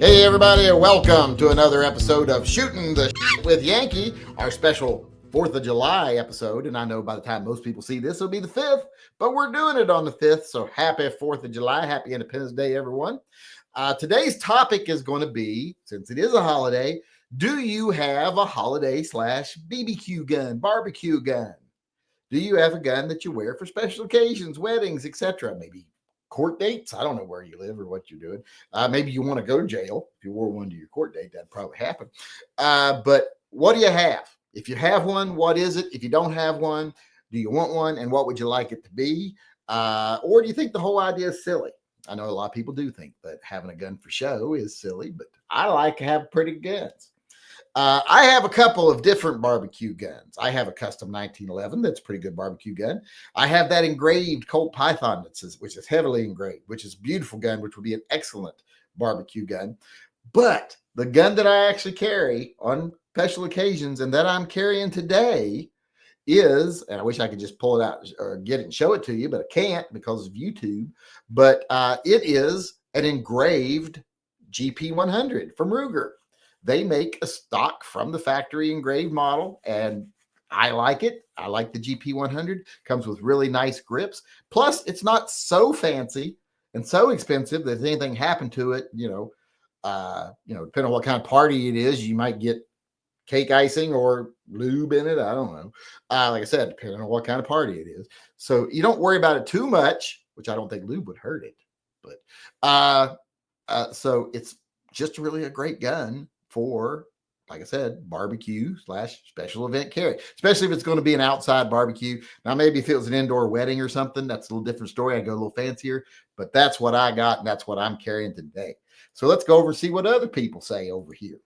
Hey everybody, and welcome to another episode of Shooting the Shit with Yankee, our special 4th of July episode. And I know by the time most people see this, it'll be the 5th, but we're doing it on the 5th. So happy 4th of July. Happy Independence Day, everyone. Today's topic is going to be, since it is a holiday, do you have a holiday / BBQ gun, barbecue gun? Do you have a gun that you wear for special occasions, weddings, etc.? Maybe court dates. I don't know where you live or what you're doing. Maybe you want to go to jail. If you wore one to your court date, that'd probably happen. But what do you have? If you have one, what is it? If you don't have one, do you want one? And what would you like it to be? Or do you think the whole idea is silly? I know a lot of people do think that having a gun for show is silly, but I like to have pretty guns. I have a couple of different barbecue guns. I have a custom 1911 that's a pretty good barbecue gun. I have that engraved Colt Python which is heavily engraved, which is a beautiful gun, which would be an excellent barbecue gun. But the gun that I actually carry on special occasions and that I'm carrying today is, and I wish I could just pull it out or get it and show it to you, but I can't because of YouTube. But it is an engraved GP100 from Ruger. They make a stock from the factory engraved model, and I like it. I like the GP100. Comes with really nice grips. Plus, it's not so fancy and so expensive that if anything happened to it, depending on what kind of party it is, you might get cake icing or lube in it. I don't know. Like I said, depending on what kind of party it is. So you don't worry about it too much, which I don't think lube would hurt it. But so it's just really a great gun for, like I said, barbecue / special event carry, especially if it's going to be an outside barbecue. Now, maybe if it was an indoor wedding or something, that's a little different story. I go a little fancier, but that's what I got, and that's what I'm carrying today. So let's go over and see what other people say over here.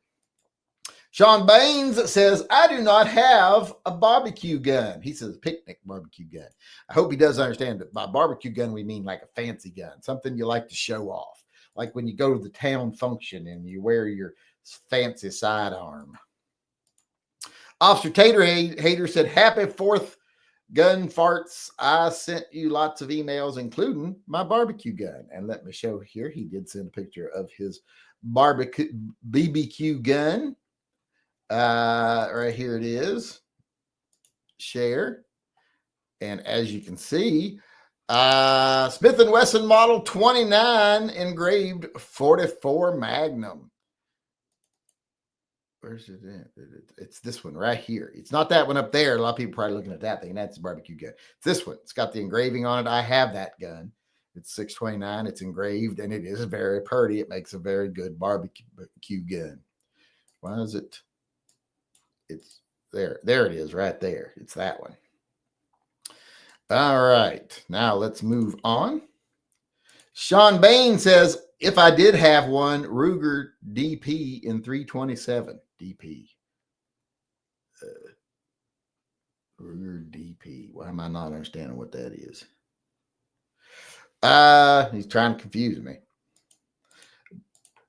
Sean Baines says, I do not have a barbecue gun. He says picnic barbecue gun. I hope he does understand that by barbecue gun, we mean like a fancy gun, something you like to show off. Like when you go to the town function and you wear your fancy sidearm. Officer Tater Hater said, Happy 4th, gun farts. I sent you lots of emails, including my barbecue gun. And let me show here. He did send a picture of his barbecue BBQ gun. Right here it is. Share. And as you can see, Smith & Wesson Model 29 engraved 44 Magnum. Where's it at? It's this one right here. It's not that one up there. A lot of people probably looking at that thing. That's a barbecue gun. It's this one. It's got the engraving on it. I have that gun. It's 629. It's engraved, and it is very pretty. It makes a very good barbecue gun. Why is it? It's there. There it is right there. It's that one. All right. Now let's move on. Sean Bain says, if I did have one, Ruger DP in 327. DP. Ruger DP. Why am I not understanding what that is? He's trying to confuse me.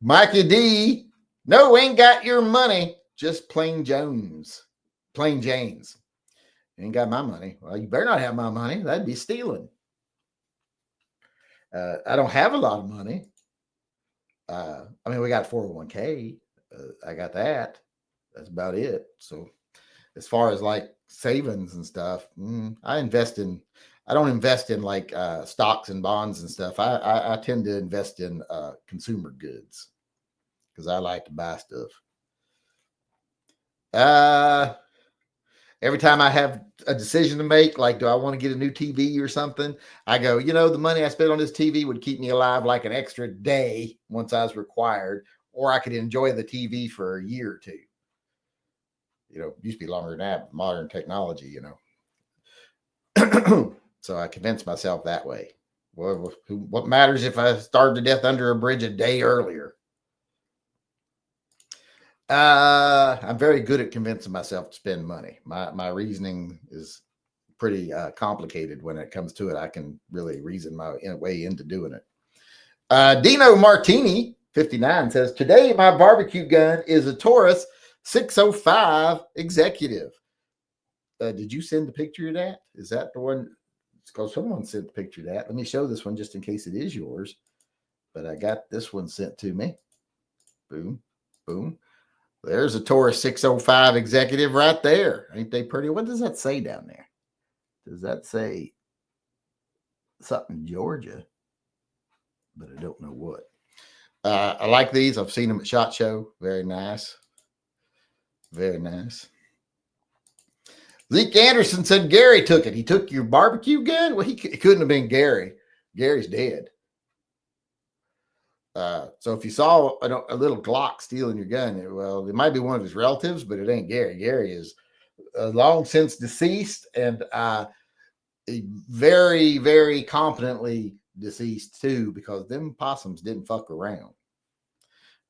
Mikey D. No, ain't got your money. Just plain Jones. Plain James. Ain't got my money. Well, you better not have my money. That'd be stealing. I don't have a lot of money. We got 401k. I got that. That's about it. So as far as like savings and stuff, I don't invest in like stocks and bonds and stuff. I tend to invest in consumer goods because I like to buy stuff. Every time I have a decision to make, like, do I want to get a new TV or something? I go, the money I spent on this TV would keep me alive like an extra day once I was required, or I could enjoy the TV for a year or two. Used to be longer than that, modern technology, So I convinced myself that way. Well, what matters if I starved to death under a bridge a day earlier? I'm very good at convincing myself to spend money. My reasoning is pretty complicated when it comes to it. I can really reason my way into doing it. Dino Martini 59 says, today my barbecue gun is a Taurus 605 Executive. Did you send the picture of that? Is that the one? Because someone sent the picture of that. Let me show this one just in case it is yours. But I got this one sent to me. Boom, boom. There's a Taurus 605 executive right there. Ain't they pretty? What does that say down there? Does that say something Georgia? But I don't know what. I like these. I've seen them at SHOT Show. Very nice. Very nice. Zeke Anderson said Gary took it. He took your barbecue gun? Well, it couldn't have been Gary. Gary's dead. So if you saw a little Glock stealing your gun, well, it might be one of his relatives, but it ain't Gary. Gary is long since deceased and very, very competently deceased too, because them possums didn't fuck around.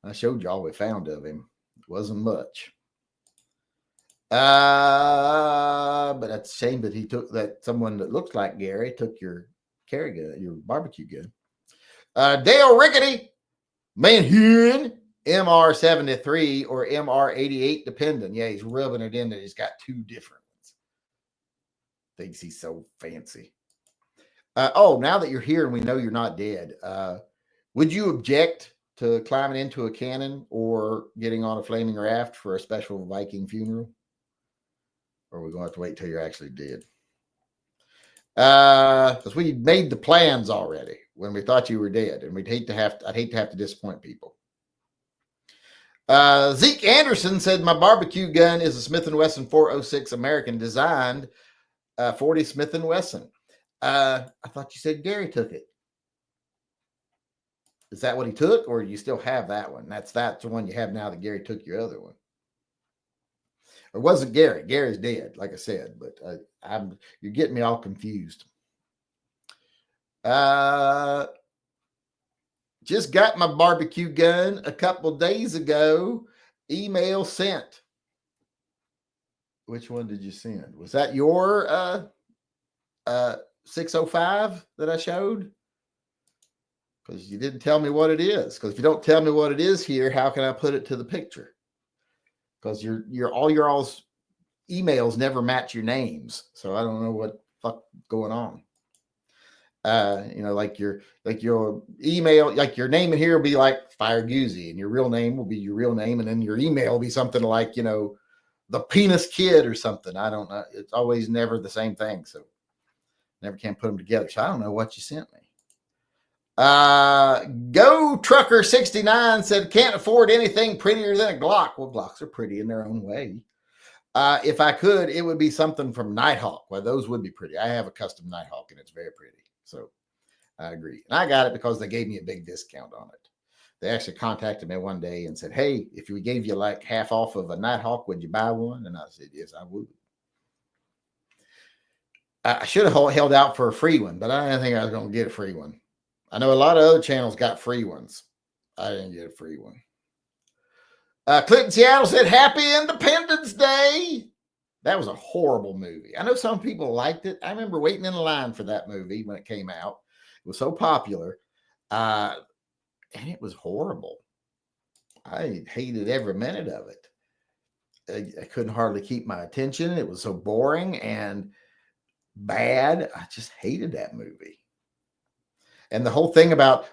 I showed you all we found of him. It wasn't much. But that's a shame that he took that. Someone that looks like Gary took your carry gun, your barbecue gun. Dale Rickety, Manhun, MR73 or MR88, depending. Yeah, he's rubbing it in there. He's got two different ones. Thinks he's so fancy. Now that you're here and we know you're not dead, would you object to climbing into a cannon or getting on a flaming raft for a special Viking funeral? Or are we going to have to wait till you're actually dead? Because we made the plans already when we thought you were dead, and I'd hate to have to disappoint people. Zeke Anderson said my barbecue gun is a Smith & Wesson 406 American designed 40 Smith & Wesson. I thought you said Gary took it. Is that what he took, or do you still have that one? That's the one you have now that Gary took your other one. Or was it Gary? Gary's dead, like I said, but you're getting me all confused. Just got my barbecue gun a couple days ago. Email sent. Which one did you send? Was that your 605 that I showed? Because you didn't tell me what it is. Because if you don't tell me what it is here, how can I put it to the picture? Because your all's emails never match your names, so I don't know what fuck going on. Like your email, like your name in here will be like Fire Guzzi, and your real name will be your real name, and then your email will be something like the Penis Kid or something. I don't know. It's always never the same thing, so never can put them together. So I don't know what you sent me. Go Trucker 69 said can't afford anything prettier than a Glock. Well, Glocks are pretty in their own way. If I could, it would be something from Nighthawk. Well, those would be pretty. I have a custom Nighthawk and it's very pretty. So I agree. And I got it because they gave me a big discount on it. They actually contacted me one day and said, hey, if we gave you like half off of a Nighthawk, would you buy one? And I said, yes, I would. I should have held out for a free one, but I didn't think I was going to get a free one. I know a lot of other channels got free ones. I didn't get a free one. Clinton Seattle said, Happy Independence Day. That was a horrible movie. I know some people liked it. I remember waiting in line for that movie when it came out. It was so popular. And it was horrible. I hated every minute of it. I couldn't hardly keep my attention. It was so boring and bad. I just hated that movie. And the whole thing about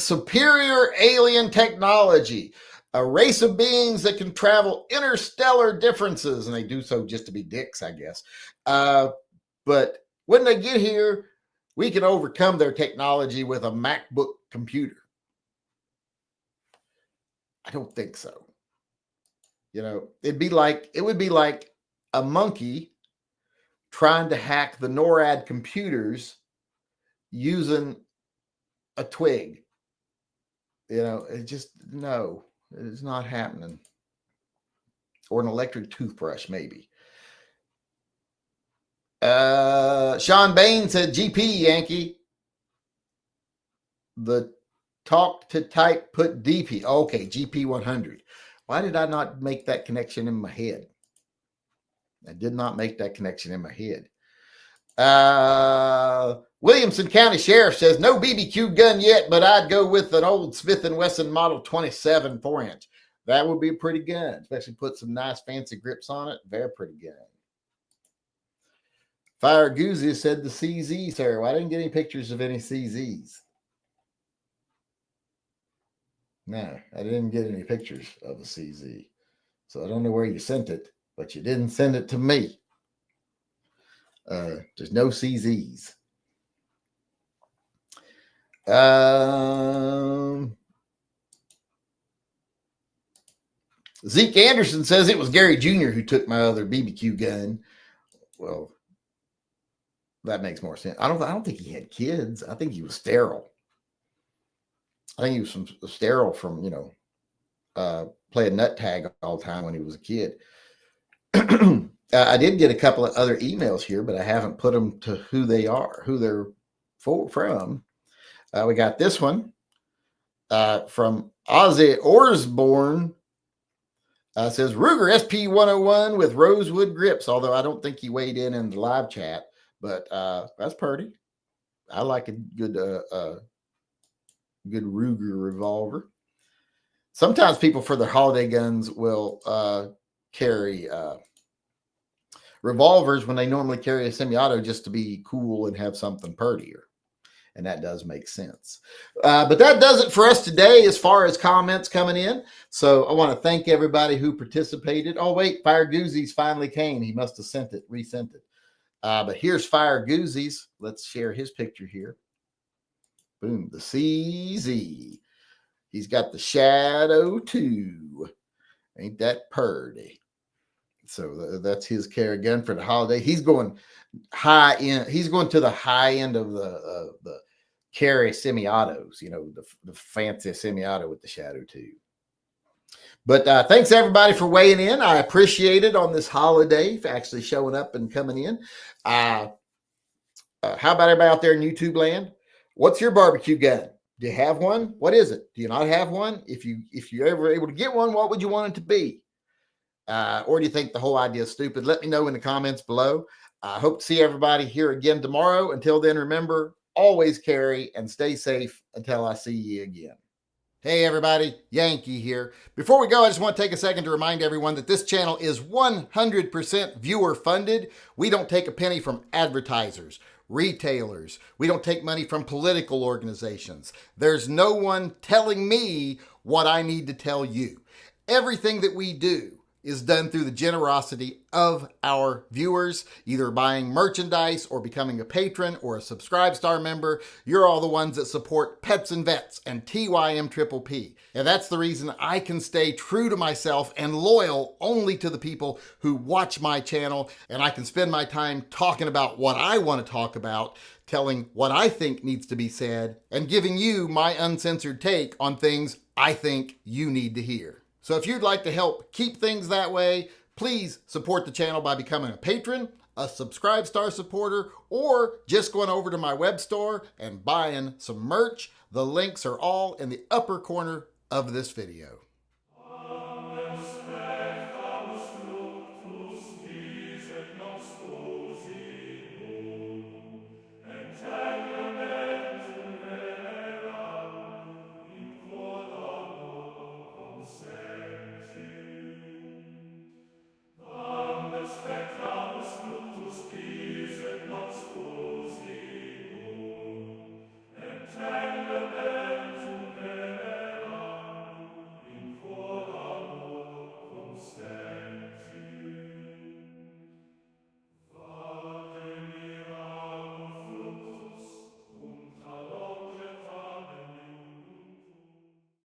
superior alien technology, a race of beings that can travel interstellar differences, and they do so just to be dicks, I guess. But when they get here, we can overcome their technology with a MacBook computer. I don't think so. It would be like a monkey trying to hack the NORAD computers using a twig. It just, no, it's not happening. Or an electric toothbrush, maybe. Sean Bain said, GP Yankee. The talk to type put DP. Okay, GP 100. Why did I not make that connection in my head? I did not make that connection in my head. Williamson County Sheriff says no BBQ gun yet, but I'd go with an old Smith & Wesson Model 27 4-inch. That would be a pretty gun, especially put some nice fancy grips on it. Very pretty gun. Fire Guzzi said the CZ, sir. Well, I didn't get any pictures of any CZs. No, I didn't get any pictures of the CZ. So I don't know where you sent it, but you didn't send it to me. There's no CZs. Zeke Anderson says it was Gary Jr. who took my other BBQ gun. Well, that makes more sense. I don't think he had kids. I think he was sterile. I think he was sterile from, playing nut tag all the time when he was a kid. I did get a couple of other emails here, but I haven't put them to who they are, who they're from. We got this one from Ozzy Orsborn. Says Ruger SP101 with rosewood grips, although I don't think he weighed in the live chat, but that's pretty. I like a good Ruger revolver. Sometimes people for their holiday guns will carry revolvers when they normally carry a semi-auto just to be cool and have something prettier. And that does make sense. But that does it for us today as far as comments coming in. So I want to thank everybody who participated. Oh, wait, Fire Goozies finally came. He must have resent it. But here's Fire Goozies. Let's share his picture here. Boom, the CZ. He's got the Shadow 2. Ain't that purty? So that's his carry gun for the holiday. He's going high end. He's going to the high end of the carry semi-autos, the fancy semi-auto with the Shadow 2. But thanks everybody for weighing in. I appreciate it on this holiday for actually showing up and coming in. How about everybody out there in YouTube land? What's your barbecue gun? Do you have one? What is it? Do you not have one? If you're ever able to get one, what would you want it to be? Or do you think the whole idea is stupid? Let me know in the comments below. I hope to see everybody here again tomorrow. Until then, remember, always carry and stay safe until I see you again. Hey everybody, Yankee here. Before we go, I just want to take a second to remind everyone that this channel is 100% viewer funded. We don't take a penny from advertisers, retailers. We don't take money from political organizations. There's no one telling me what I need to tell you. Everything that we do is done through the generosity of our viewers, either buying merchandise or becoming a patron or a Subscribe Star member. You're all the ones that support Pets and Vets and TYMP. And that's the reason I can stay true to myself and loyal only to the people who watch my channel. And I can spend my time talking about what I want to talk about, telling what I think needs to be said, and giving you my uncensored take on things I think you need to hear. So if you'd like to help keep things that way, please support the channel by becoming a patron, a Subscribe Star supporter, or just going over to my web store and buying some merch. The links are all in the upper corner of this video.